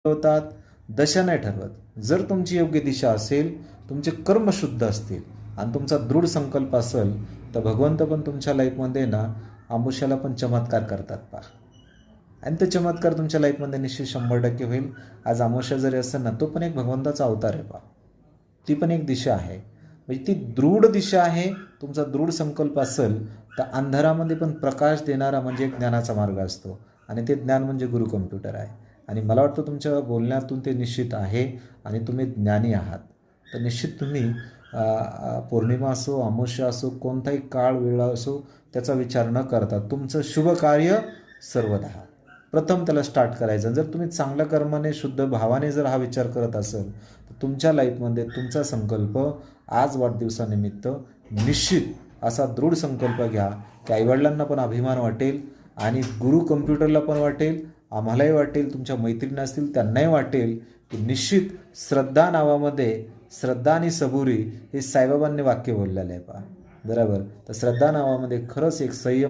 ठरवतात, दशा नाही ठरवत. जर तुमची योग्य दिशा असेल, तुमचे कर्म शुद्ध असतील आणि तुमचा दृढ संकल्प असेल, तर भगवंत पण तुमच्या लाईफमध्ये ना अमावस्याला पण चमत्कार करतात पहा. आणि तो चमत्कार तुमच्या लाईफमध्ये निश्चित 100% होईल. आज अमावस्या जरी असेल ना, तो पण एक भगवंताचा अवतार आहे पहा. ती पण एक दिशा आहे. म्हणजे ती दृढ दिशा आहे. तुमचा दृढ संकल्प असेल तर अंधारामध्ये पण प्रकाश देणारा म्हणजे एक ज्ञानाचा मार्ग असतो. आणि ते ज्ञान म्हणजे गुरु कम्प्युटर आहे. आणि मला वाटतं तुमच्या बोलण्यातून ते निश्चित आहे आणि तुम्ही ज्ञानी आहात. तर निश्चित तुम्ही पौर्णिमा असो, अमावस्या असो, कोणताही काळ वेळ असो त्याचा विचार न करता तुमचं शुभ कार्य सर्वदा प्रथम त्याला स्टार्ट करायचं. जर तुम्ही चांगल्या कर्माने शुद्ध भावाने जर हा विचार करत असाल तर तुमच्या लाईफमध्ये तुमचा संकल्प आज वाढदिवसानिमित्त निश्चित असा दृढ संकल्प घ्या की आईवडिलांना पण अभिमान वाटेल आणि गुरु कम्प्युटरला पण वाटेल, आम्हालाही वाटेल, तुमच्या मैत्रिणी असतील त्यांनाही वाटेल की निश्चित श्रद्धा नावामध्ये श्रद्धा आणि सबुरी हे साईबाबांनी वाक्य बोललेलं आहे पहा. बरोबर. तर श्रद्धा नावामध्ये खरंच एक संयम